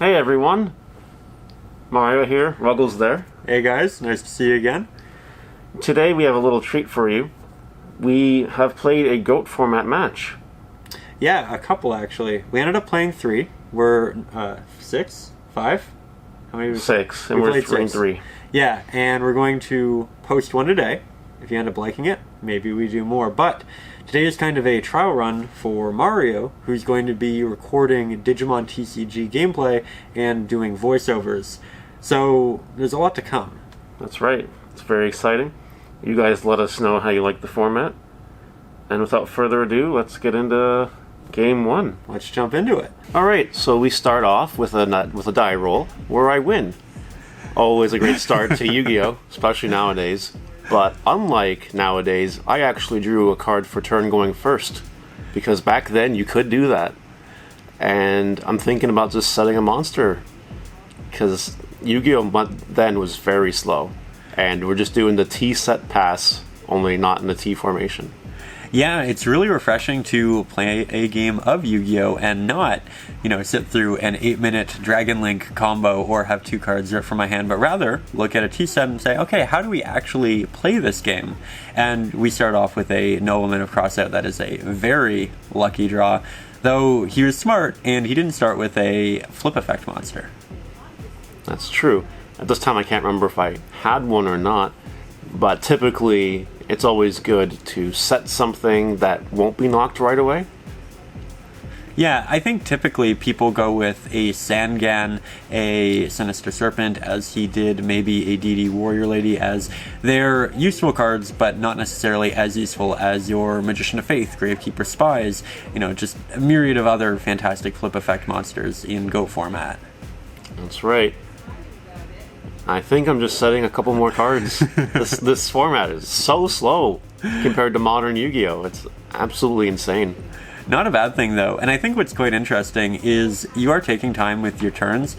Hey everyone, Mario here, Ruggles there. Hey guys, nice to see you again. Today we have a little treat for you. We have played a GOAT format match. Yeah, a couple actually. We ended up playing 3. We're 6? 5? How many? 6, and we're playing 3. Yeah, and we're going to post one today. If you end up liking it, maybe we do more. But today is kind of a trial run for Mario, who's going to be recording Digimon TCG gameplay and doing voiceovers. So there's a lot to come. That's right. It's very exciting. You guys let us know how you like the format. And without further ado, let's get into Game 1. Let's jump into it. Alright, so we start off with a die roll where I win. Always a great start to Yu-Gi-Oh!, especially nowadays. But unlike nowadays, I actually drew a card for turn going first. Because back then you could do that. And I'm thinking about just setting a monster. Because Yu-Gi-Oh! Then was very slow. And we're just doing the T set pass, only not in the T formation. Yeah, it's really refreshing to play a game of Yu-Gi-Oh! And not, sit through an 8-minute Dragon Link combo or have 2 cards ripped from my hand, but rather look at a T-set and say, okay, how do we actually play this game? And we start off with a Nobleman of Crossout that is a very lucky draw, though he was smart and he didn't start with a flip effect monster. That's true. At this time I can't remember if I had one or not, but typically it's always good to set something that won't be knocked right away. Yeah, I think typically people go with a Sangan, a Sinister Serpent, as he did, maybe a DD Warrior Lady, as they're useful cards, but not necessarily as useful as your Magician of Faith, Gravekeeper Spies, just a myriad of other fantastic flip effect monsters in GOAT format. That's right. I think I'm just setting a couple more cards. This format is so slow compared to modern Yu-Gi-Oh! It's absolutely insane. Not a bad thing, though. And I think what's quite interesting is you are taking time with your turns,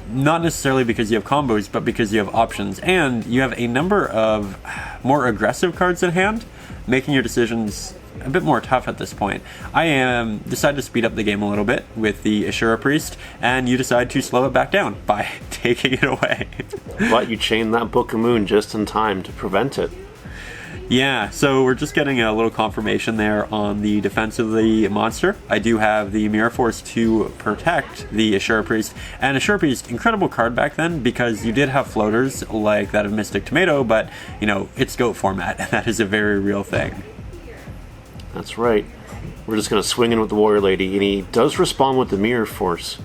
not necessarily because you have combos, but because you have options. And you have a number of more aggressive cards in hand, making your decisions a bit more tough at this point. I decided to speed up the game a little bit with the Ashura Priest, and you decide to slow it back down by taking it away. But you chained that Book of Moon just in time to prevent it. Yeah, so we're just getting a little confirmation there on the defense of the monster. I do have the Mirror Force to protect the Ashura Priest, and Ashura Priest, incredible card back then because you did have floaters like that of Mystic Tomato, but, it's GOAT format, and that is a very real thing. That's right. We're just going to swing in with the Warrior Lady, and he does respond with the Mirror Force.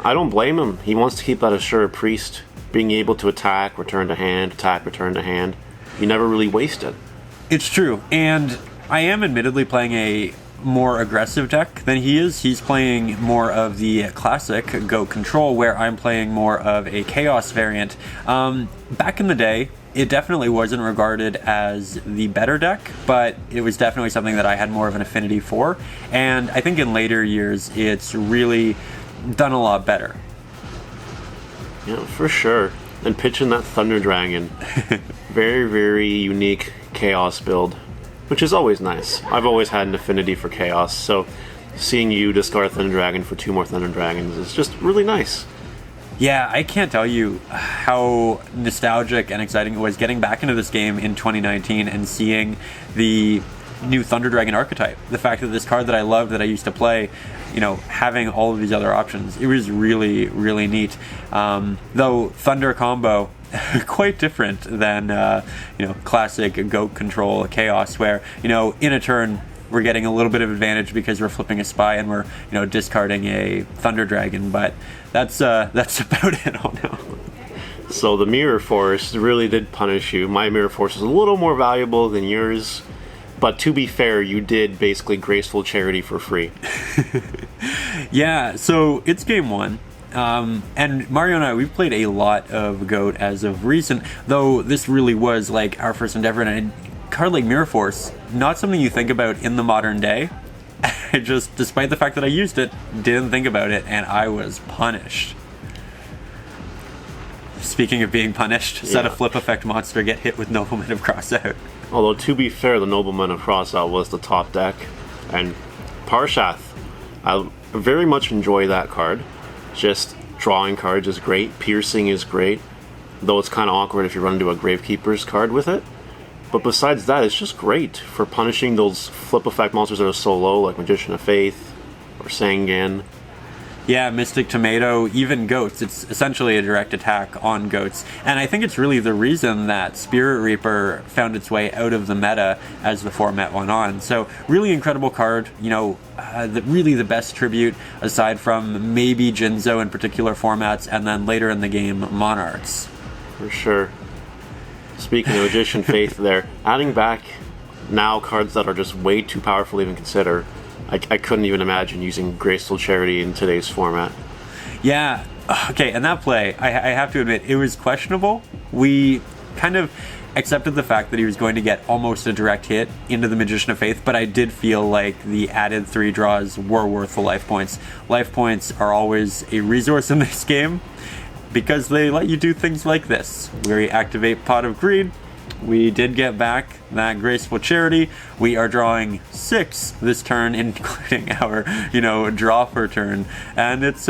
I don't blame him. He wants to keep that Ashura Priest being able to attack, return to hand, attack, return to hand. You never really waste it. It's true, and I am admittedly playing a more aggressive deck than he is. He's playing more of the classic GOAT control, where I'm playing more of a Chaos variant. Back in the day, it definitely wasn't regarded as the better deck, but it was definitely something that I had more of an affinity for, and I think in later years it's really done a lot better. Yeah, for sure. And pitching that Thunder Dragon. Very, very unique Chaos build, which is always nice. I've always had an affinity for Chaos, so seeing you discard Thunder Dragon for 2 more Thunder Dragons is just really nice. Yeah, I can't tell you how nostalgic and exciting it was getting back into this game in 2019 and seeing the new Thunder Dragon archetype. The fact that this card that I loved, that I used to play, having all of these other options, it was really, really neat. Though Thunder combo, quite different than, classic GOAT control Chaos, where, in a turn, we're getting a little bit of advantage because we're flipping a spy and we're, discarding a Thunder Dragon, but that's about it all now. So the Mirror Force really did punish you. My Mirror Force is a little more valuable than yours, but to be fair, you did basically Graceful Charity for free. Yeah, so it's game 1. And Mario and I, we've played a lot of GOAT as of recent, though this really was like our first endeavor, and a card like Mirror Force, not something you think about in the modern day. I just, despite the fact that I used it, didn't think about it, and I was punished. Speaking of being punished, set a flip effect monster, get hit with Nobleman of Crossout. Although, to be fair, the Nobleman of Crossout was the top deck, and Parshath, I very much enjoy that card. Just drawing cards is great. Piercing is great. Though it's kind of awkward if you run into a Gravekeeper's card with it. But besides that, it's just great for punishing those flip effect monsters that are so low, like Magician of Faith or Sangan. Yeah, Mystic Tomato, even goats. It's essentially a direct attack on goats. And I think it's really the reason that Spirit Reaper found its way out of the meta as the format went on. So really incredible card. Really the best tribute aside from maybe Jinzo in particular formats, and then later in the game, Monarchs. For sure. Speaking of Magician Faith there, adding back now cards that are just way too powerful to even consider. I couldn't even imagine using Graceful Charity in today's format. Yeah, okay, and that play, I have to admit, it was questionable. We kind of accepted the fact that he was going to get almost a direct hit into the Magician of Faith, but I did feel like the added 3 draws were worth the life points. Life points are always a resource in this game because they let you do things like this, where you activate Pot of Greed. We did get back that Graceful Charity. We are drawing 6 this turn, including our, draw per turn. And it's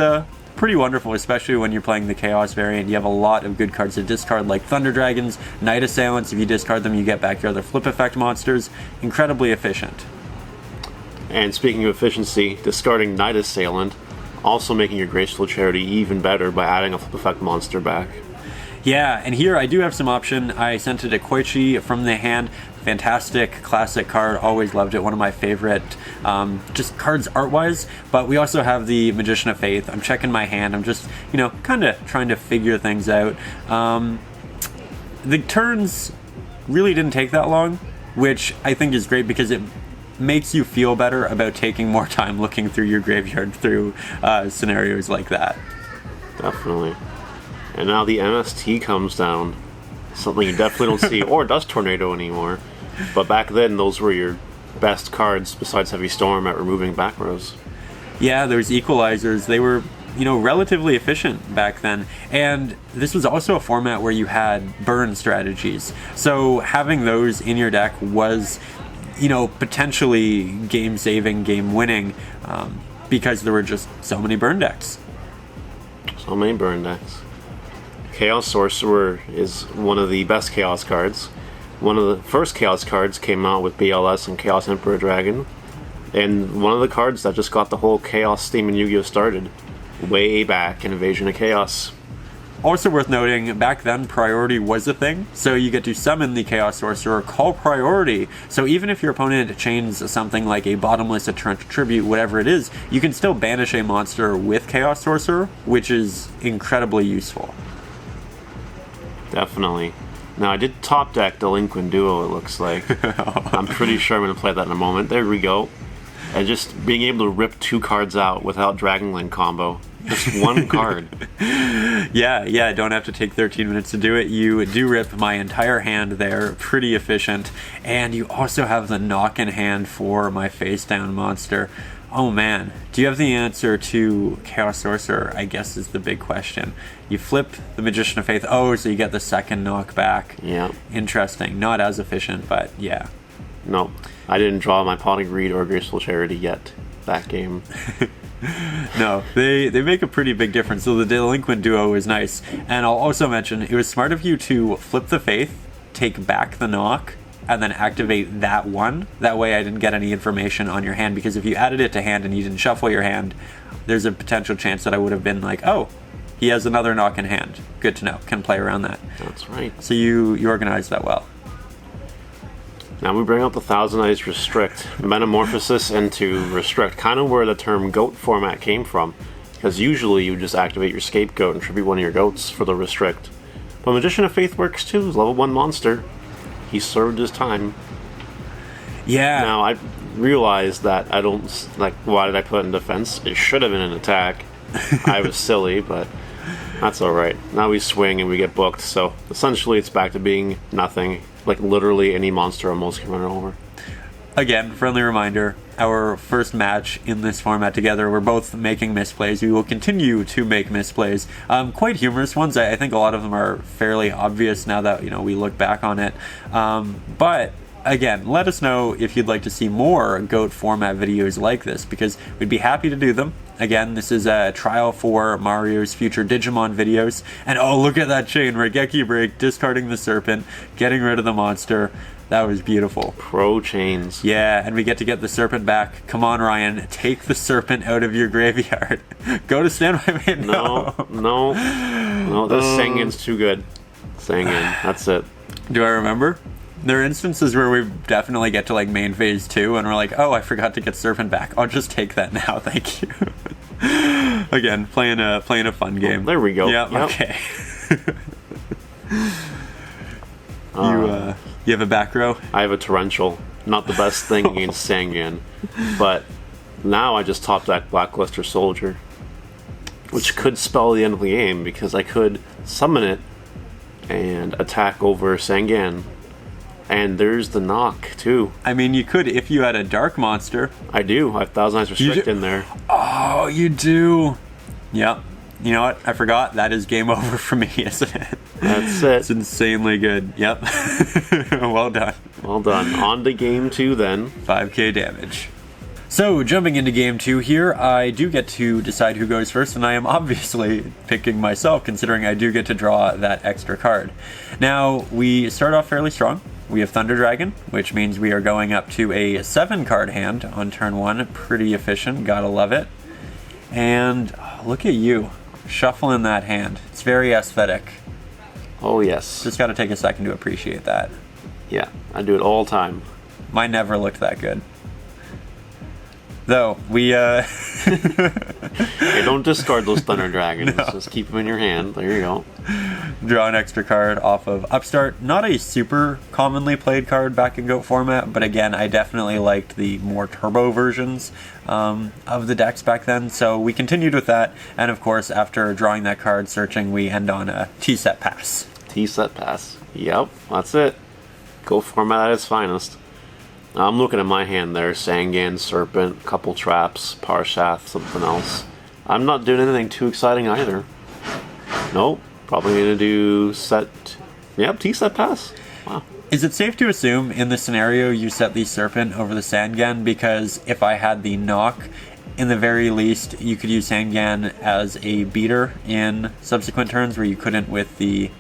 pretty wonderful, especially when you're playing the Chaos variant. You have a lot of good cards to discard, like Thunder Dragons, Night Assailants. If you discard them, you get back your other flip effect monsters. Incredibly efficient. And speaking of efficiency, discarding Night Assailant, also making your Graceful Charity even better by adding a flip effect monster back. Yeah, and here I do have some option. I sent it a Koichi from the hand. Fantastic, classic card. Always loved it. One of my favorite just cards art-wise. But we also have the Magician of Faith. I'm checking my hand. I'm just, kind of trying to figure things out. The turns really didn't take that long, which I think is great because it makes you feel better about taking more time looking through your graveyard through scenarios like that. Definitely. And now the MST comes down. Something you definitely don't see, or Dust Tornado anymore. But back then, those were your best cards besides Heavy Storm at removing back rows. Yeah, those equalizers, they were, relatively efficient back then. And this was also a format where you had burn strategies. So having those in your deck was, potentially game-saving, game-winning, because there were just so many burn decks. So many burn decks. Chaos Sorcerer is one of the best Chaos cards. One of the first Chaos cards came out with BLS and Chaos Emperor Dragon. And one of the cards that just got the whole Chaos theme in Yu-Gi-Oh! Started. Way back in Invasion of Chaos. Also worth noting, back then priority was a thing, so you get to summon the Chaos Sorcerer, call priority, so even if your opponent chains something like a Bottomless, a Torrential Tribute, whatever it is, you can still banish a monster with Chaos Sorcerer, which is incredibly useful. Definitely. Now, I did top deck Delinquent Duo, it looks like. I'm pretty sure I'm going to play that in a moment. There we go. And just being able to rip 2 cards out without Dragonlink combo. Just one card. Yeah, don't have to take 13 minutes to do it. You do rip my entire hand there. Pretty efficient. And you also have the knock in hand for my face down monster. Oh man, do you have the answer to Chaos Sorcerer? I guess is the big question. You flip the Magician of Faith. Oh, so you get the second knockback. Yeah. Interesting. Not as efficient, but yeah. No, I didn't draw my Pot of Greed or Graceful Charity yet that game. No, they make a pretty big difference. So the Delinquent Duo is nice. And I'll also mention, it was smart of you to flip the Faith, take back the knock, and then activate that one. That way I didn't get any information on your hand, because if you added it to hand and you didn't shuffle your hand, there's a potential chance that I would have been like, oh, he has another knock in hand. Good to know. Can play around that. That's right. So you organized that well. Now we bring out the Thousand Eyes Restrict. Metamorphosis into Restrict. Kind of where the term goat format came from. Because usually you just activate your scapegoat and tribute one of your goats for the Restrict. But Magician of Faith works too. Level 1 monster. He served his time. Yeah. Now I realized that I don't, why did I put it in defense? It should have been an attack. I was silly, but that's alright. Now we swing and we get booked, so essentially it's back to being nothing. Like literally any monster almost can run over. Again, friendly reminder, our first match in this format together, we're both making misplays. We will continue to make misplays. Quite humorous ones. I think a lot of them are fairly obvious now that we look back on it. But again, let us know if you'd like to see more GOAT format videos like this, because we'd be happy to do them. Again, this is a trial for Mario's future Digimon videos. And oh, look at that chain. Regeki break, discarding the serpent, getting rid of the monster. That was beautiful. Pro chains. Yeah, and we get to get the serpent back. Come on, Ryan. Take the serpent out of your graveyard. Go to standby main. No. This Sangen's too good. Sangen, that's it. Do I remember? There are instances where we definitely get to like main phase 2 and we're like, oh, I forgot to get serpent back. I'll just take that now, thank you. Again, playing a fun game. Well, there we go. Yep. Okay. You have a back row? I have a torrential. Not the best thing against Sangen, but now I just top deck Blackluster Soldier, which could spell the end of the game because I could summon it and attack over Sangen. And there's the knock, too. I mean, you could if you had a dark monster. I do. I have Thousand Eyes Restrict in there. Oh, you do. Yep. You know what? I forgot. That is game over for me, isn't it? That's it. It's insanely good. Yep. Well done. Well done. On to game 2 then. 5k damage. So, jumping into game 2 here, I do get to decide who goes first, and I am obviously picking myself, considering I do get to draw that extra card. Now, we start off fairly strong. We have Thunder Dragon, which means we are going up to a 7-card hand on turn 1. Pretty efficient, gotta love it. And look at you, shuffling that hand. It's very aesthetic. Oh, yes. Just gotta take a second to appreciate that. Yeah, I do it all the time. Mine never looked that good. Though, we, Hey, don't discard those Thunder Dragons. No. Just keep them in your hand. There you go. Draw an extra card off of Upstart. Not a super commonly played card back in GOAT format, but again, I definitely liked the more turbo versions of the decks back then, so we continued with that, and of course, after drawing that card, searching, we end on a T-set pass. T-set pass. Yep, that's it. GOAT format at its finest. I'm looking at my hand there. Sangan, Serpent, couple traps, Parshath, something else. I'm not doing anything too exciting either. Nope. Probably going to do set... Yep, T-set pass. Wow. Is it safe to assume in this scenario you set the Serpent over the Sangan? Because if I had the knock, in the very least, you could use Sangan as a beater in subsequent turns where you couldn't with the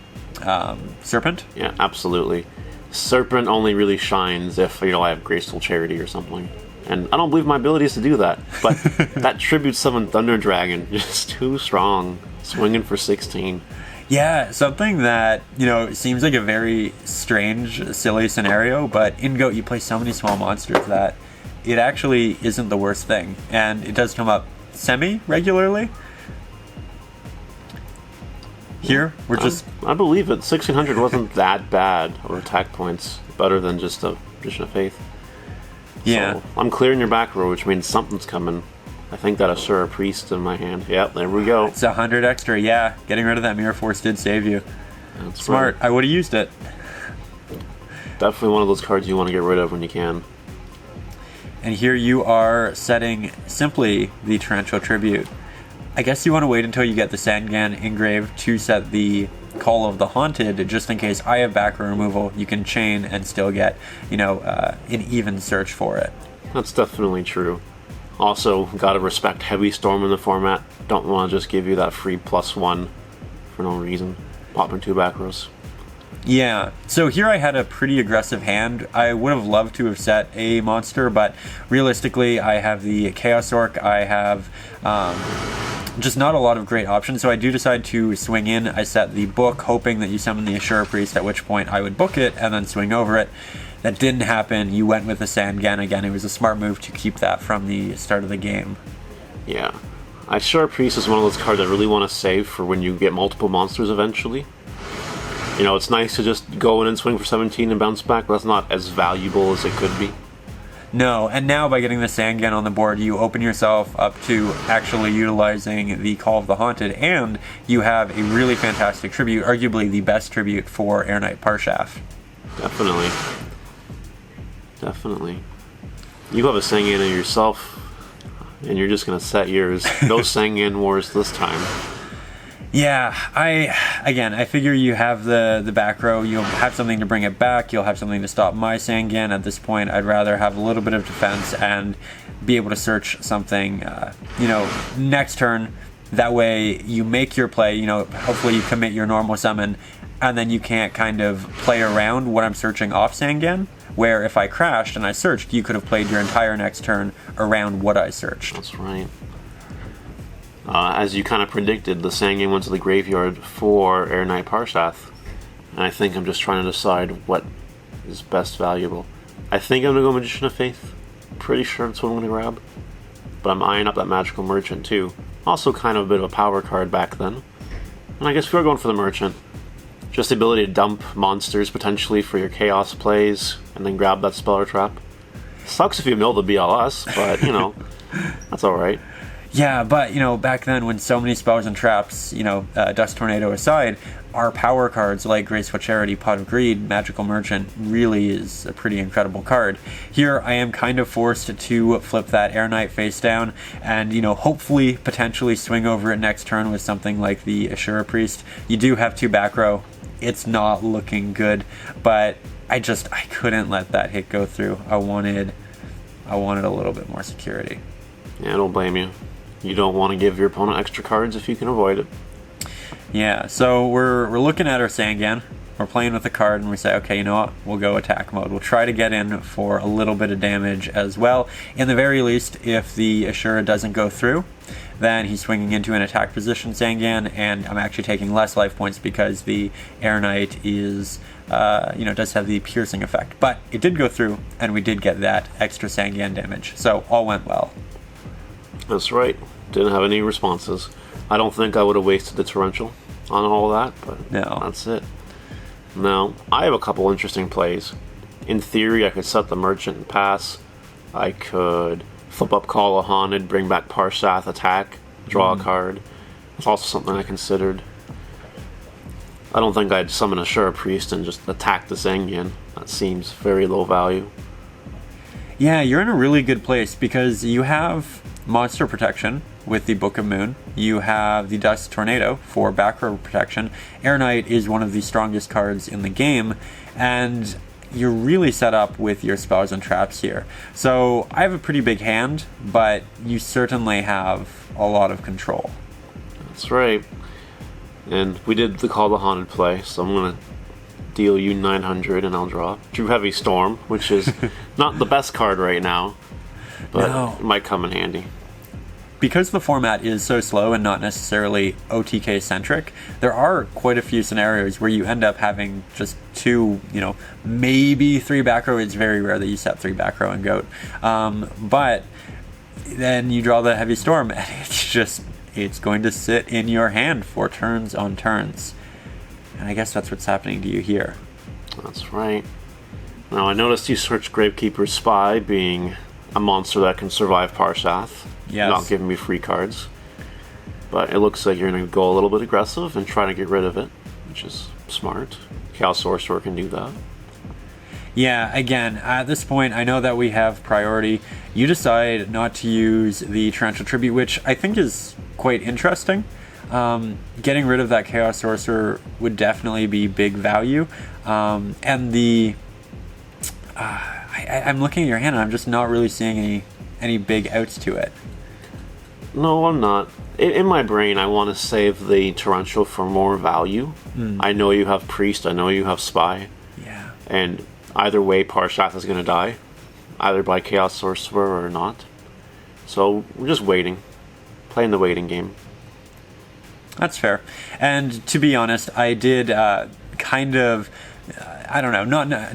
Serpent. Yeah, absolutely. Serpent only really shines if, I have Graceful Charity or something. And I don't believe my ability is to do that. But that Tribute Summon Thunder Dragon, just too strong. Swinging for 16. Yeah, something that, seems like a very strange, silly scenario, but in GOAT you play so many small monsters that it actually isn't the worst thing. And it does come up semi-regularly. Here, we're just... I believe it. 1600 wasn't that bad of attack points. Better than just a Tradition of Faith. Yeah. So, I'm clearing your back row, which means something's coming. I think that Asura Priest in my hand. Yep, there we go. It's 100 extra, yeah. Getting rid of that Mirror Force did save you. That's smart. Right. I would have used it. Definitely one of those cards you want to get rid of when you can. And here you are setting simply the Torrential Tribute. I guess you want to wait until you get the Sangan engraved to set the Call of the Haunted, just in case I have back row removal. You can chain and still get, an even search for it. That's definitely true. Also, gotta respect Heavy Storm in the format. Don't want to just give you that free +1 for no reason. Popping 2 back rows. Yeah, so here I had a pretty aggressive hand. I would have loved to have set a monster, but realistically I have the Chaos Orc, I have just not a lot of great options, so I do decide to swing in. I set the book, hoping that you summon the Asura Priest, at which point I would book it and then swing over it. That didn't happen. You went with the Sangan again. It was a smart move to keep that from the start of the game. Yeah. Asura Priest is one of those cards I really want to save for when you get multiple monsters eventually. It's nice to just go in and swing for 17 and bounce back, but that's not as valuable as it could be. No, and now by getting the Sangan on the board, you open yourself up to actually utilizing the Call of the Haunted, and you have a really fantastic tribute, arguably the best tribute for Air Knight Parshath. Definitely. You have a Sangan in yourself, and you're just going to set yours. No Sangan wars this time. Yeah, I figure you have the back row, you'll have something to bring it back, you'll have something to stop my Sangan. At this point, I'd rather have a little bit of defense and be able to search something, next turn. That way you make your play, hopefully you commit your normal summon, and then you can't kind of play around what I'm searching off Sangan, where if I crashed and I searched, you could have played your entire next turn around what I searched. That's right. As you kind of predicted, the Sangan went to the graveyard for Air Knight Parshath, and I think I'm just trying to decide what is best valuable. I think I'm going to go Magician of Faith. Pretty sure that's what I'm going to grab. But I'm eyeing up that Magical Merchant too. Also kind of a bit of a power card back then. And I guess we're going for the Merchant. Just the ability to dump monsters potentially for your Chaos plays, and then grab that Speller Trap. Sucks if you mill the BLS, but, that's alright. Yeah, but, back then when so many spells and traps, Dust Tornado aside, our power cards like Graceful Charity, Pot of Greed, Magical Merchant really is a pretty incredible card. Here I am kind of forced to flip that Air Knight face down and, hopefully, potentially swing over it next turn with something like the Ashura Priest. You do have 2 back row. It's not looking good, but I couldn't let that hit go through. I wanted a little bit more security. Yeah, I don't blame you. You don't want to give your opponent extra cards if you can avoid it. Yeah, so we're looking at our Sangan. We're playing with the card and we say, okay, you know what? We'll go attack mode. We'll try to get in for a little bit of damage as well. In the very least, if the Ashura doesn't go through, then he's swinging into an attack position Sangan, and I'm actually taking less life points because the Air Knight is, does have the piercing effect. But it did go through, and we did get that extra Sangan damage. So all went well. That's right. Didn't have any responses. I don't think I would have wasted the Torrential on all that, but no. That's it. Now, I have a couple interesting plays. In theory, I could set the Merchant and pass. I could flip up Call of Haunted, bring back Parshath, attack, draw a card. It's also something I considered. I don't think I'd summon a Ashura Priest and just attack the Sangan. That seems very low value. Yeah, you're in a really good place because you have monster protection with the Book of Moon. You have the Dust Tornado for back row protection. Air Knight is one of the strongest cards in the game, and you're really set up with your spells and traps here. So I have a pretty big hand, but you certainly have a lot of control. That's right. And we did the Call the Haunted play, so I'm going to deal you 900 and I'll draw True Heavy Storm, which is not the best card right now, but it might come in handy. Because the format is so slow and not necessarily OTK centric, there are quite a few scenarios where you end up having just 2, maybe 3 back row. It's very rare that you set 3 back row and goat. But then you draw the Heavy Storm and it's going to sit in your hand for turns on turns. And I guess that's what's happening to you here. That's right. Now I noticed you searched Gravekeeper's Spy, being a monster that can survive Parshath. Yes. Not giving me free cards. But it looks like you're going to go a little bit aggressive and try to get rid of it, which is smart. Chaos Sorcerer can do that. Yeah, again, at this point, I know that we have priority. You decide not to use the Torrential Tribute, which I think is quite interesting. Getting rid of that Chaos Sorcerer would definitely be big value. And I'm looking at your hand and I'm just not really seeing any big outs to it. No, I'm not. In my brain, I want to save the Torrential for more value. I know you have Priest, I know you have Spy. Yeah. And either way, Parshath is going to die. Either by Chaos Sorcerer or not. So, we're just waiting. Playing the waiting game. That's fair. And to be honest, I did not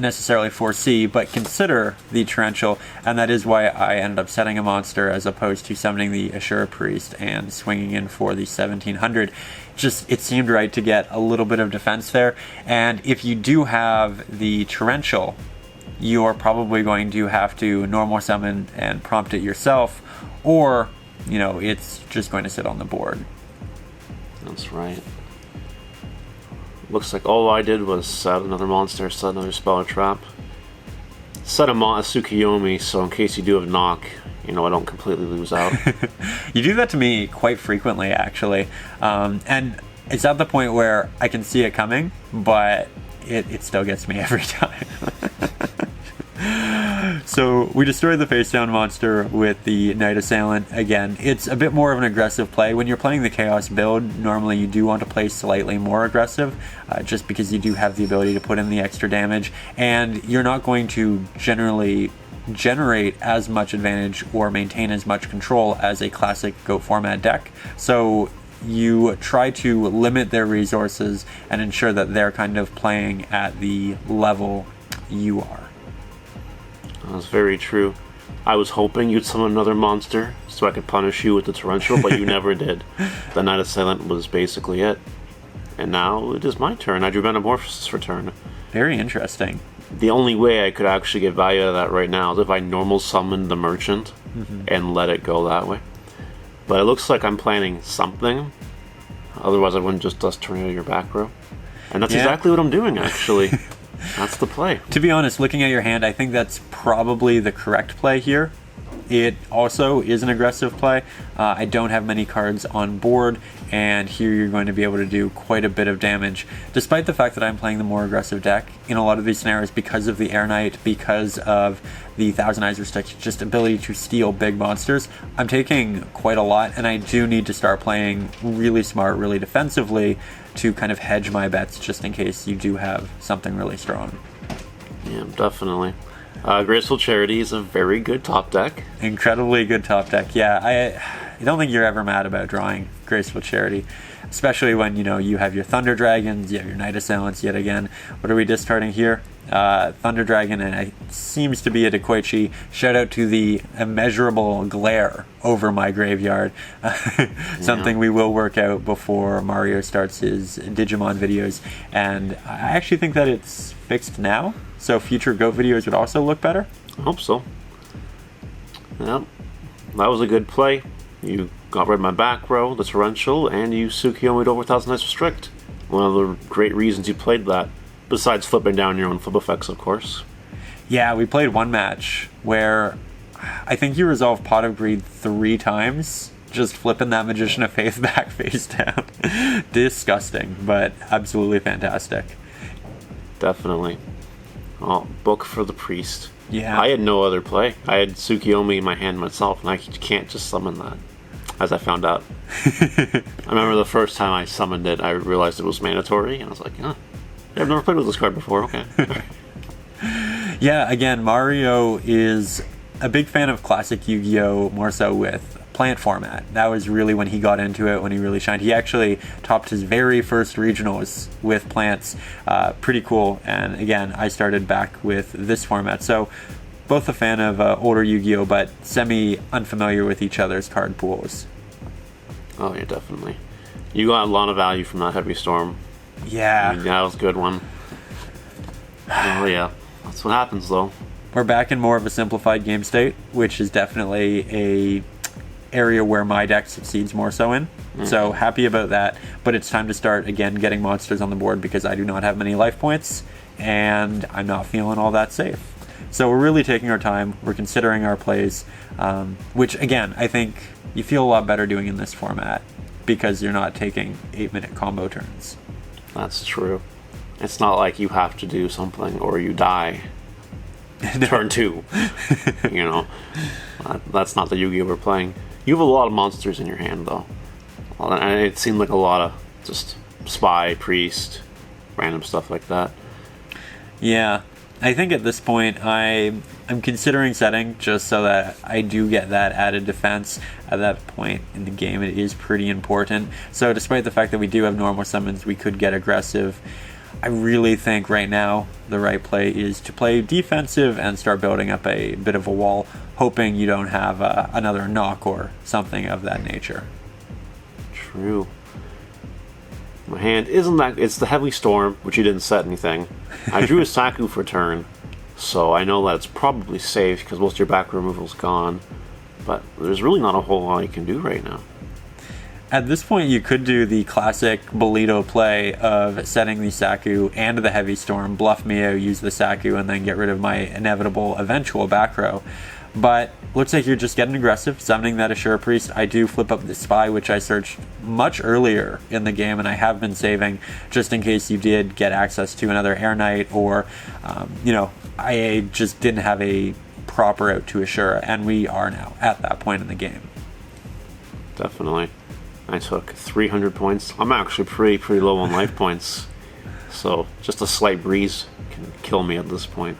necessarily foresee, but consider the Torrential, and that is why I ended up setting a monster as opposed to summoning the Ashura Priest and swinging in for the 1700. It seemed right to get a little bit of defense there, and if you do have the Torrential, you're probably going to have to normal summon and prompt it yourself, or, it's just going to sit on the board. That's right. Looks like all I did was set another monster, set another spell or trap. Set a Tsukiyomi, so in case you do have knock, I don't completely lose out. You do that to me quite frequently, actually. And it's at the point where I can see it coming, but it still gets me every time. So we destroyed the face down monster with the Knight Assailant. Again, it's a bit more of an aggressive play. When you're playing the Chaos build, normally you do want to play slightly more aggressive, just because you do have the ability to put in the extra damage, and you're not going to generally generate as much advantage or maintain as much control as a classic GOAT format deck. So you try to limit their resources and ensure that they're kind of playing at the level you are. That's very true. I was hoping you'd summon another monster so I could punish you with the Torrential, but you never did. The Knight Assailant was basically it. And now it is my turn. I drew Metamorphosis for turn. Very interesting. The only way I could actually get value out of that right now is if I normal summoned the Merchant and let it go that way. But it looks like I'm planning something. Otherwise I wouldn't just dust Tornado your back row. And that's exactly what I'm doing, actually. That's the play. To be honest, looking at your hand, I think that's probably the correct play here. It also is an aggressive play. I don't have many cards on board, and here you're going to be able to do quite a bit of damage. Despite the fact that I'm playing the more aggressive deck, in a lot of these scenarios, because of the Air Knight, because of the Thousand Eyes restriction, just ability to steal big monsters, I'm taking quite a lot, and I do need to start playing really smart, really defensively to kind of hedge my bets just in case you do have something really strong. Yeah, definitely. Graceful Charity is a very good top deck. Incredibly good top deck. Yeah, I don't think you're ever mad about drawing Graceful Charity, especially when, you know, you have your Thunder Dragons, you have your Knight Assailants yet again. What are we discarding here? Thunder Dragon, and it seems to be a Dekoichi. Shout out to the immeasurable glare over my graveyard. Something we will work out before Mario starts his Digimon videos. And I actually think that it's fixed now, so future GOAT videos would also look better. I hope so. Yep. That was a good play. You got rid of my back row, the Torrential, and you Tsukiyomi'd over Thousand Eyes Restrict. One of the great reasons you played that. Besides flipping down your own flip effects, of course. Yeah, we played one match where I think you resolved Pot of Greed 3 times, just flipping that Magician of Faith back face down. Disgusting, but absolutely fantastic. Definitely. Oh, book for the Priest. Yeah. I had no other play. I had Tsukiyomi in my hand myself, and I can't just summon that, as I found out. I remember the first time I summoned it, I realized it was mandatory, and I was like, huh. I've never played with this card before, okay. Yeah, again, Mario is a big fan of classic Yu-Gi-Oh! More so with plant format. That was really when he got into it, when he really shined. He actually topped his very first regionals with plants. Pretty cool. And again, I started back with this format. So both a fan of older Yu-Gi-Oh! But semi-unfamiliar with each other's card pools. Oh yeah, definitely. You got a lot of value from that Heavy Storm. Yeah. I mean, that was a good one. Oh yeah, that's what happens though. We're back in more of a simplified game state, which is definitely a area where my deck succeeds more so in. So happy about that, but it's time to start again getting monsters on the board because I do not have many life points and I'm not feeling all that safe. So we're really taking our time, we're considering our plays, which again, I think you feel a lot better doing in this format because you're not taking 8-minute combo turns. That's true. It's not like you have to do something or you die. Turn 2. You know, that's not the Yu-Gi-Oh! We're playing. You have a lot of monsters in your hand, though. And it seemed like a lot of just Spy, Priest, random stuff like that. Yeah, I think at this point I'm considering setting just so that I do get that added defense. At that point in the game, it is pretty important. So despite the fact that we do have normal summons, we could get aggressive. I really think right now the right play is to play defensive and start building up a bit of a wall, hoping you don't have another knock or something of that nature. True. My hand isn't that... It's the Heavy Storm, which you didn't set anything. I drew a Saku for turn, so I know that it's probably safe because most of your back removal's gone. But there's really not a whole lot you can do right now. At this point, you could do the classic Bolito play of setting the Saku and the Heavy Storm, bluff me out, use the Saku, and then get rid of my inevitable eventual back row. But looks like you're just getting aggressive, summoning that Assure Priest. I do flip up the Spy, which I searched much earlier in the game, and I have been saving just in case you did get access to another Air Knight, or, I just didn't have a proper out to Assure, and we are now at that point in the game. Definitely. I took 300 points. I'm actually pretty low on life points. So just a slight breeze can kill me at this point.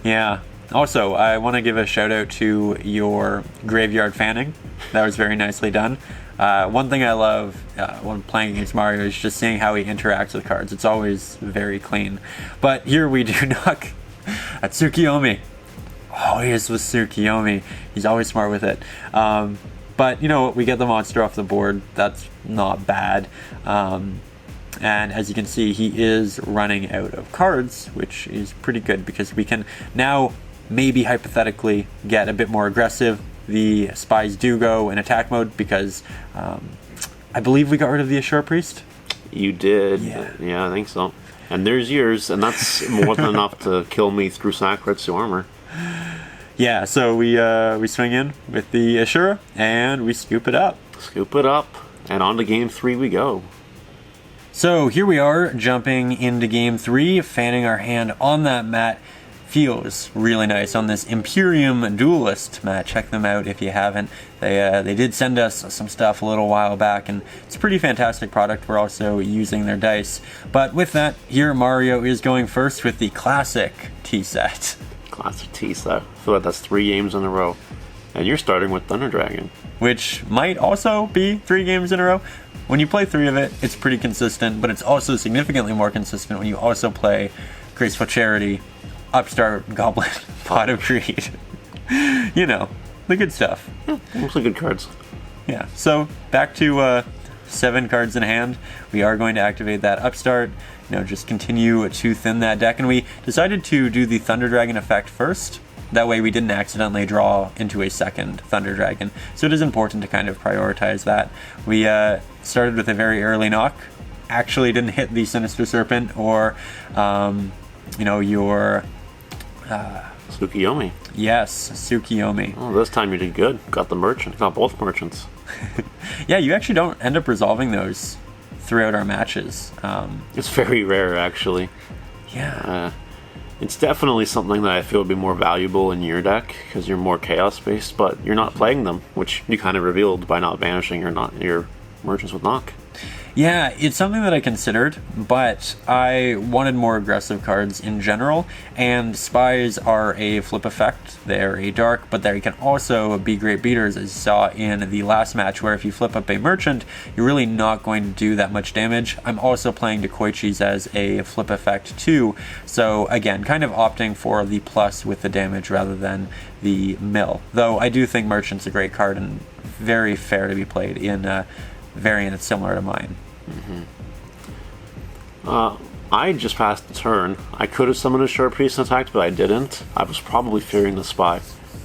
Yeah. Also, I want to give a shout out to your graveyard fanning. That was very nicely done. One thing I love when playing against Mario is just seeing how he interacts with cards. It's always very clean. But here we do knock at Tsukiyomi. Always with Tsukiyomi. He's always smart with it. But you know, we get the monster off the board. That's not bad. And as you can see, he is running out of cards, which is pretty good because we can now maybe hypothetically get a bit more aggressive. The Spies do go in attack mode because I believe we got rid of the Assure Priest. You did. Yeah, I think so. And there's yours, and that's more than enough to kill me through Sakuretsu armor. Yeah, so we swing in with the Assure, and we scoop it up. And on to game 3 we go. So here we are, jumping into game 3, fanning our hand on that mat. Feels really nice on this Imperium Duelist mat. Check them out if you haven't. They did send us some stuff a little while back, and it's a pretty fantastic product. We're also using their dice. But with that, here Mario is going first with the classic tea set. Classic tea set. I feel like that's 3 games in a row. And you're starting with Thunder Dragon. Which might also be 3 games in a row. When you play 3 of it, it's pretty consistent, but it's also significantly more consistent when you also play Graceful Charity, Upstart, Goblin, Pot of Greed. You know, the good stuff. Yeah, mostly good cards. Yeah, so back to 7 cards in hand. We are going to activate that Upstart, just continue to thin that deck, and we decided to do the Thunder Dragon effect first. That way we didn't accidentally draw into a second Thunder Dragon. So it is important to kind of prioritize that. We started with a very early knock. Actually didn't hit the Sinister Serpent or, your... Tsukiyomi. Yes, Tsukiyomi. Oh, this time you did good. Got the merchant. Got both merchants. Yeah, you actually don't end up resolving those throughout our matches. It's very rare, actually. Yeah. It's definitely something that I feel would be more valuable in your deck because you're more chaos-based, but you're not playing them, which you kind of revealed by not banishing your merchants with knock. Yeah, it's something that I considered, but I wanted more aggressive cards in general, and Spies are a flip effect. They're a dark, but they can also be great beaters, as you saw in the last match, where if you flip up a merchant, you're really not going to do that much damage. I'm also playing Dekoichis as a flip effect too, so again, kind of opting for the plus with the damage rather than the mill. Though I do think Merchant's a great card and very fair to be played in a variant that's similar to mine. I just passed the turn. I could have summoned a Assure Priest and attacked, but I didn't. I was probably fearing the Spy.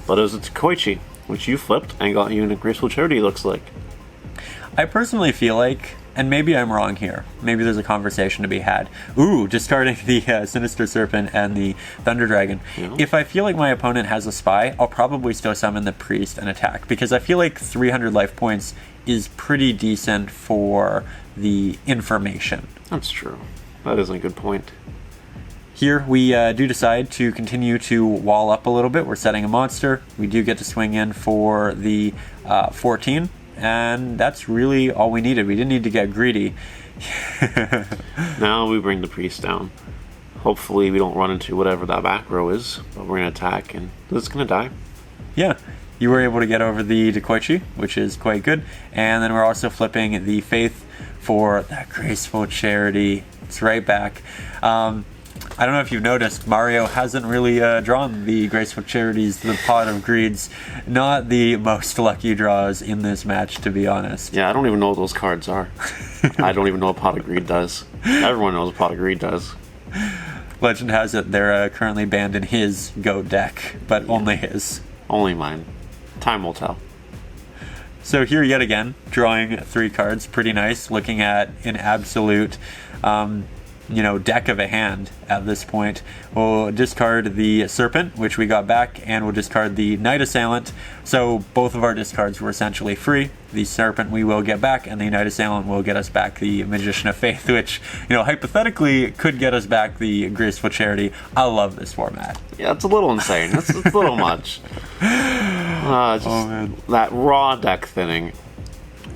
But it was a Dekoichi, which you flipped and got you into Graceful Charity, it looks like. I personally feel like, and maybe I'm wrong here, maybe there's a conversation to be had. Ooh, discarding the Sinister Serpent and the Thunder Dragon. Yeah. If I feel like my opponent has a Spy, I'll probably still summon the Priest and attack, because I feel like 300 life points is pretty decent for the information. That's true. That is a good point. Here we do decide to continue to wall up a little bit. We're setting a monster. We do get to swing in for the 14, and that's really all we needed. We didn't need to get greedy. Now we bring the priest down. Hopefully we don't run into whatever that back row is, but we're going to attack, and it's going to die. Yeah. You were able to get over the Dekoichi, which is quite good. And then we're also flipping the Faith for that Graceful Charity. It's right back. I don't know if you've noticed, Mario hasn't really drawn the Graceful Charities, the Pot of Greeds. Not the most lucky draws in this match, to be honest. Yeah, I don't even know what those cards are. I don't even know what Pot of Greed does. Everyone knows what Pot of Greed does. Legend has it they're currently banned in his GOAT deck, but only his. Only mine. Time will tell. So here yet again, drawing 3 cards, pretty nice. Looking at an absolute deck of a hand at this point. We'll discard the Serpent, which we got back, and we'll discard the Night Assailant. So both of our discards were essentially free. The Serpent we will get back, and the Night Assailant will get us back the Magician of Faith, which, hypothetically could get us back the Graceful Charity. I love this format. Yeah, it's a little insane. It's a little much. Man. That raw deck thinning.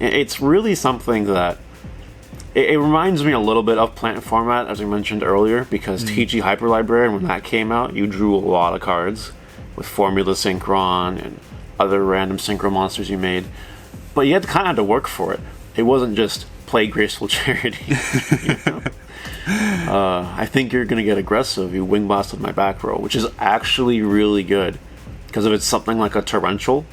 It's really something that it reminds me a little bit of Plant format, as we mentioned earlier, because TG Hyper Librarian, when that came out, you drew a lot of cards with Formula Synchron and other random Synchro monsters you made. But you had to work for it. It wasn't just play Graceful Charity. I think you're going to get aggressive. You Wing Blast with my back row, which is actually really good. Because if it's something like a Torrential,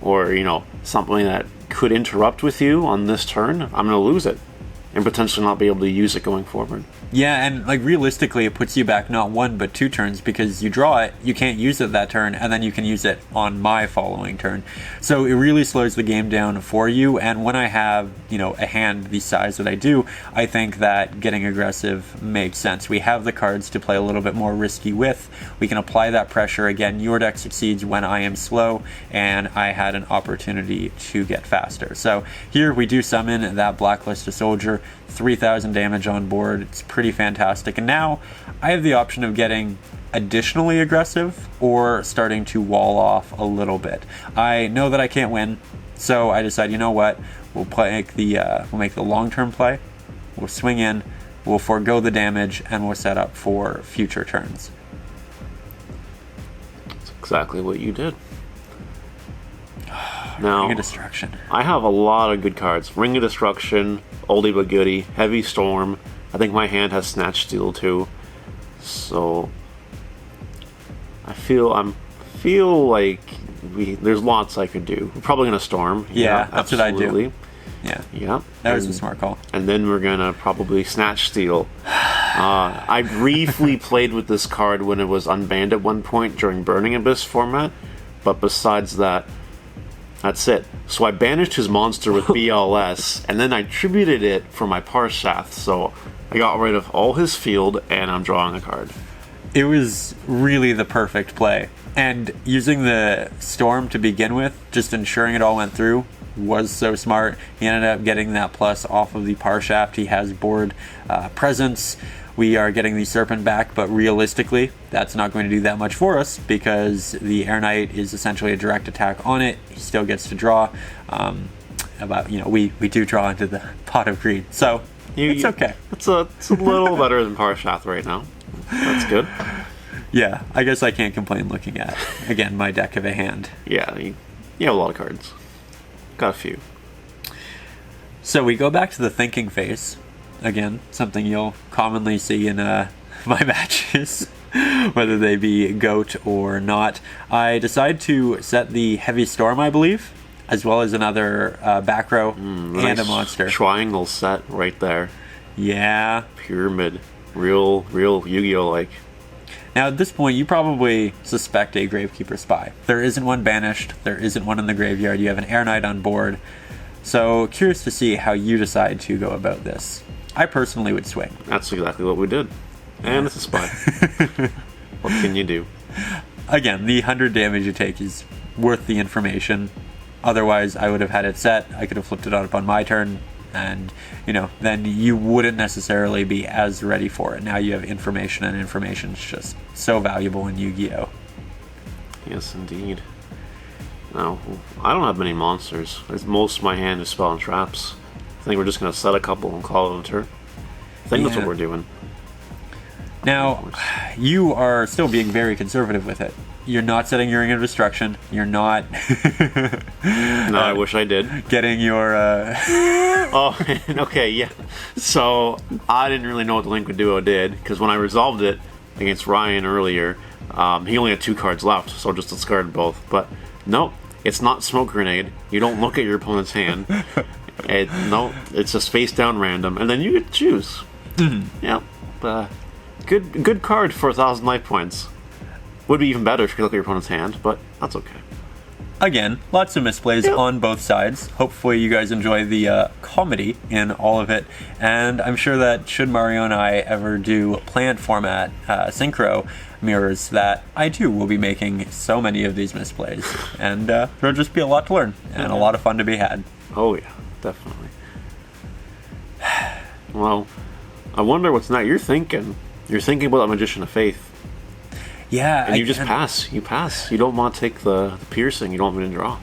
or, something that could interrupt with you on this turn, I'm going to lose it. And potentially not be able to use it going forward. Yeah, and realistically, it puts you back not 1 but 2 turns, because you draw it, you can't use it that turn, and then you can use it on my following turn. So it really slows the game down for you. And when I have a hand the size that I do, I think that getting aggressive makes sense. We have the cards to play a little bit more risky with. We can apply that pressure. Again, your deck succeeds when I am slow, and I had an opportunity to get faster. So here we do summon that Blacklisted Soldier. 3,000 damage on board. It's pretty fantastic. And now I have the option of getting additionally aggressive or starting to wall off a little bit. I know that I can't win, so I decide, we'll make the long-term play. We'll swing in, we'll forego the damage, and we'll set up for future turns. That's exactly what you did. Now, Ring of Destruction. I have a lot of good cards. Ring of Destruction, oldie but goodie, Heavy Storm. I think my hand has Snatch Steal too. So I feel like there's lots I could do. We're probably gonna Storm. Yeah, that's absolutely what I do. Yeah. That was a smart call. And then we're gonna probably Snatch Steal. I briefly played with this card when it was unbanned at one point during Burning Abyss format, but besides that, that's it. So I banished his monster with BLS, and then I tributed it for my Parshath, so I got rid of all his field, and I'm drawing a card. It was really the perfect play. And using the Storm to begin with, just ensuring it all went through, was so smart. He ended up getting that plus off of the Parshaft. He has board presence. We are getting the Serpent back, but realistically, that's not going to do that much for us because the Air Knight is essentially a direct attack on it. He still gets to draw. We do draw into the pot of greed, so it's okay. It's a little better than Parshath right now. That's good. Yeah, I guess I can't complain looking at, again, my deck of a hand. Yeah, you have a lot of cards. Got a few. So we go back to the thinking phase. Again, something you'll commonly see in my matches, whether they be GOAT or not. I decide to set the Heavy Storm, I believe, as well as another back row and nice a monster. Triangle set right there. Yeah. Pyramid. Real Yu-Gi-Oh! Like. Now, at this point, you probably suspect a Gravekeeper Spy. There isn't one banished. There isn't one in the graveyard. You have an Air Knight on board. So, curious to see how you decide to go about this. I personally would swing. That's exactly what we did. And it's a spy. What can you do? Again, the 100 damage you take is worth the information. Otherwise, I would have had it set. I could have flipped it up on my turn. And, then you wouldn't necessarily be as ready for it. Now you have information, and information is just so valuable in Yu-Gi-Oh! Yes, indeed. No, I don't have many monsters. Most of my hand is Spell and Traps. I think we're just going to set a couple and call it a turn. I think that's what we're doing. Now, you are still being very conservative with it. You're not setting your Ring of Destruction. You're not... No, I wish I did. Getting your... Oh, okay, yeah. So, I didn't really know what the Liquid Duo did, because when I resolved it against Ryan earlier, he only had 2 cards left, so I just discarded both. But, nope, it's not Smoke Grenade. You don't look at your opponent's hand. It's just face down random, and then you get to choose. Mm-hmm. Yep. Good card for 1,000 life points. Would be even better if you could look at your opponent's hand, but that's okay. Again, lots of misplays on both sides. Hopefully you guys enjoy the comedy in all of it. And I'm sure that should Mario and I ever do plant format synchro mirrors, that I too will be making so many of these misplays. And there'll just be a lot to learn and a lot of fun to be had. Oh yeah, definitely. Well, I wonder what's not you're thinking. You're thinking about that Magician of Faith. Yeah, and you just pass. You pass. You don't want to take the piercing. You don't want me to draw.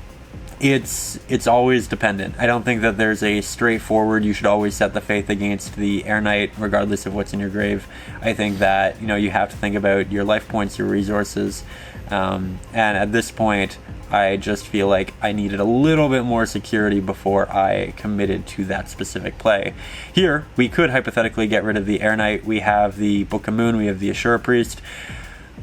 It's always dependent. I don't think that there's a straightforward, you should always set the faith against the Air Knight, regardless of what's in your grave. I think that, you have to think about your life points, your resources. And at this point, I just feel like I needed a little bit more security before I committed to that specific play. Here, we could hypothetically get rid of the Air Knight. We have the Book of Moon, we have the Assura Priest.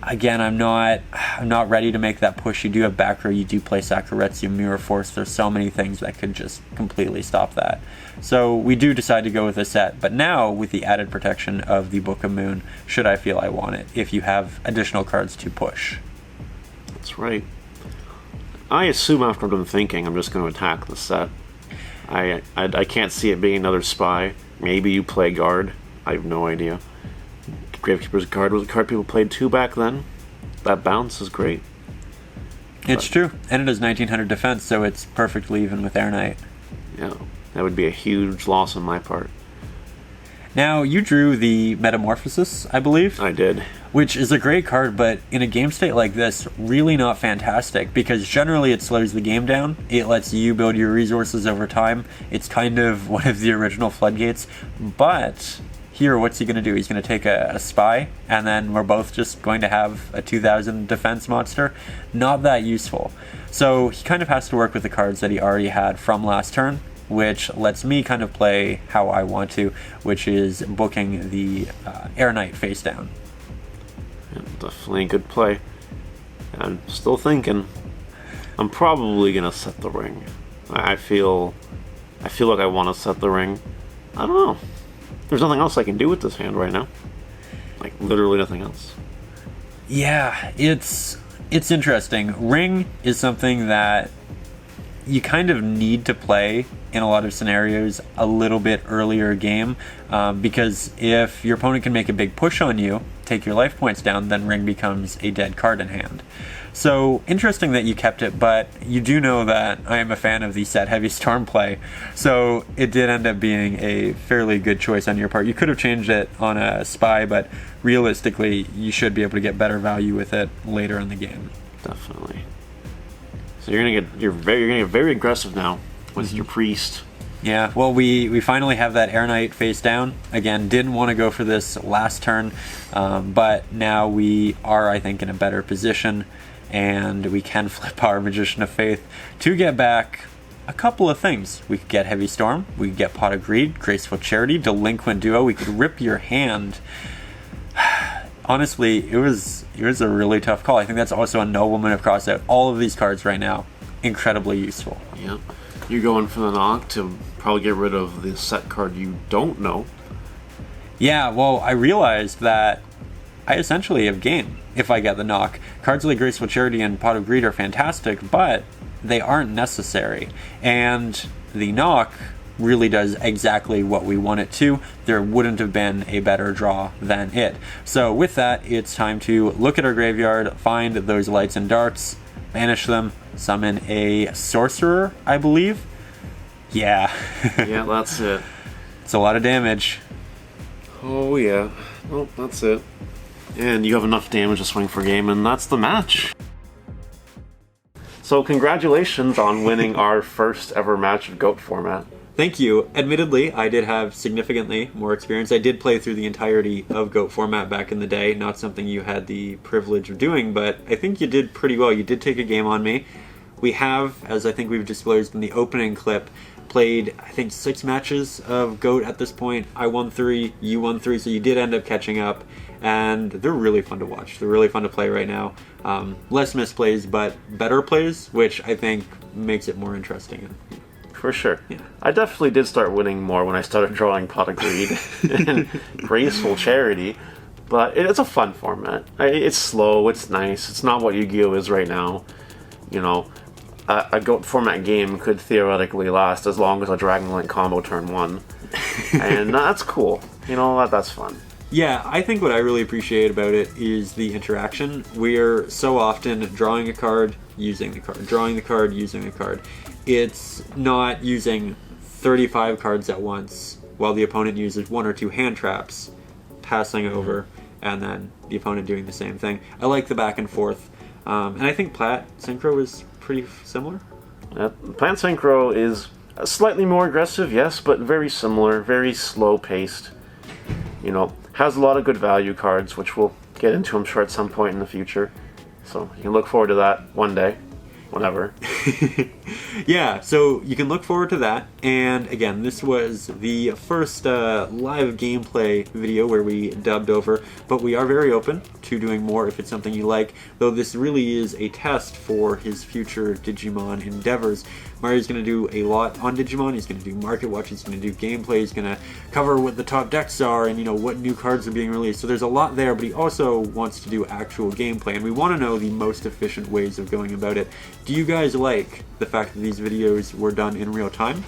Again, I'm not ready to make that push. You do have back row, you do play Sakuretsu, Mirror Force. There's so many things that could just completely stop that. So we do decide to go with a set, but now with the added protection of the Book of Moon, should I feel I want it, if you have additional cards to push. That's right. I assume after I'm done thinking, I'm just going to attack the set. I can't see it being another spy. Maybe you play guard. I have no idea. Gravekeeper's Guard was a card people played too back then. That bounce is great. It's true, and it is 1900 defense, so it's perfectly even with Air Knight. Yeah, that would be a huge loss on my part. Now, you drew the Metamorphosis, I believe? I did. Which is a great card, but in a game state like this, really not fantastic, because generally it slows the game down. It lets you build your resources over time. It's kind of one of the original floodgates, but here, what's he going to do? He's going to take a spy, and then we're both just going to have a 2000 defense monster. Not that useful. So he kind of has to work with the cards that he already had from last turn, which lets me kind of play how I want to, which is booking the Air Knight face down. Yeah, definitely a good play. I'm still thinking. I'm probably going to set the ring. I feel like I want to set the ring. I don't know. There's nothing else I can do with this hand right now. Like, literally nothing else. Yeah, it's interesting. Ring is something that you kind of need to play in a lot of scenarios a little bit earlier game, because if your opponent can make a big push on you, take your life points down, then Ring becomes a dead card in hand. So interesting that you kept it, but you do know that I am a fan of the set Heavy Storm play, so it did end up being a fairly good choice on your part. You could have changed it on a spy, but realistically, you should be able to get better value with it later in the game. Definitely. So you're gonna get very aggressive now with your priest. Yeah, well, we finally have that Air Knight face down. Again, didn't want to go for this last turn, but now we are, I think, in a better position, and we can flip our Magician of Faith to get back a couple of things. We could get Heavy Storm, we could get Pot of Greed, Graceful Charity, Delinquent Duo, we could rip your hand. Honestly, it was a really tough call. I think that's also a Nobleman of Crossout. All of these cards right now, incredibly useful. Yep. You're going for the knock to probably get rid of the set card you don't know. Yeah, well, I realized that I essentially have game if I get the knock. Cards like Graceful Charity and Pot of Greed are fantastic, but they aren't necessary. And the knock really does exactly what we want it to. There wouldn't have been a better draw than it. So with that, it's time to look at our graveyard, find those lights and darks, banish them, summon a sorcerer, I believe. Yeah. Yeah, that's it. It's a lot of damage. Oh yeah. Well, that's it. And you have enough damage to swing for game, and that's the match. So congratulations on winning our first ever match of GOAT format. Thank you. Admittedly, I did have significantly more experience. I did play through the entirety of GOAT format back in the day, not something you had the privilege of doing, but I think you did pretty well. You did take a game on me. We have, as I think we've disclosed in the opening clip, played, I think, 6 matches of GOAT at this point. I won 3, you won 3, so you did end up catching up, and they're really fun to watch. They're really fun to play right now. Less misplays, but better plays, which I think makes it more interesting. For sure. Yeah. I definitely did start winning more when I started drawing Pot of Greed and Graceful Charity, but it's a fun format. It's slow, it's nice, it's not what Yu-Gi-Oh! Is right now. You know, a GOAT format game could theoretically last as long as a Dragon Link combo turn 1. And that's cool. You know what? That's fun. Yeah, I think what I really appreciate about it is the interaction. We're so often drawing a card, using the card, drawing the card, using the card. It's not using 35 cards at once while the opponent uses 1 or 2 hand traps, passing over, and then the opponent doing the same thing. I like the back and forth. And I think Plant Synchro is pretty similar. Plant Synchro is slightly more aggressive, yes, but very similar, very slow-paced. You know, has a lot of good value cards, which we'll get into, I'm sure, at some point in the future. So you can look forward to that one day, whenever. Yeah, so you can look forward to that. And again, this was the first live gameplay video where we dubbed over, but we are very open to doing more if it's something you like, though this really is a test for his future Digimon endeavors. Mario's going to do a lot on Digimon. He's going to do market watch, he's going to do gameplay, he's going to cover what the top decks are and, you know, what new cards are being released. So there's a lot there, but he also wants to do actual gameplay, and we want to know the most efficient ways of going about it. Do you guys like the fact that these videos were done in real time?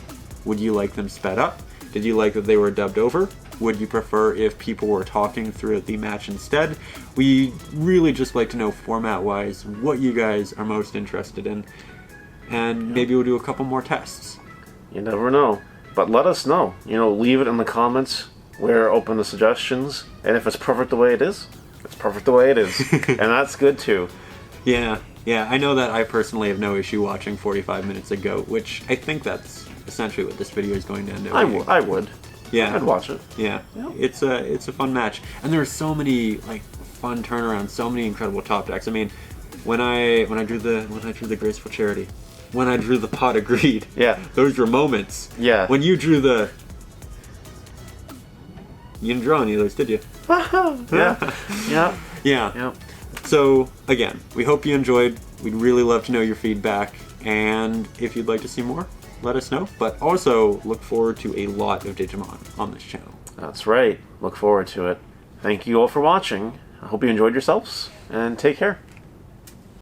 Would you like them sped up? Did you like that they were dubbed over? Would you prefer if people were talking throughout the match instead? We really just like to know, format-wise, what you guys are most interested in. And maybe we'll do a couple more tests. You never know. But let us know. You know, leave it in the comments. We're open to suggestions. And if it's perfect the way it is, it's perfect the way it is. And that's good too. Yeah, I know that I personally have no issue watching 45 minutes ago, which I think that's essentially what this video is going to end up being. I would. Yeah. I'd watch it. Yeah. It's a fun match. And there are so many like fun turnarounds, so many incredible top decks. I mean, when I drew the Graceful Charity, when I drew the Pot of Greed, those were moments. Yeah. When you drew the... You didn't draw any of those, did you? Yeah. So, again, we hope you enjoyed. We'd really love to know your feedback. And if you'd like to see more, let us know. But also, look forward to a lot of Digimon on this channel. That's right. Look forward to it. Thank you all for watching. I hope you enjoyed yourselves, and take care.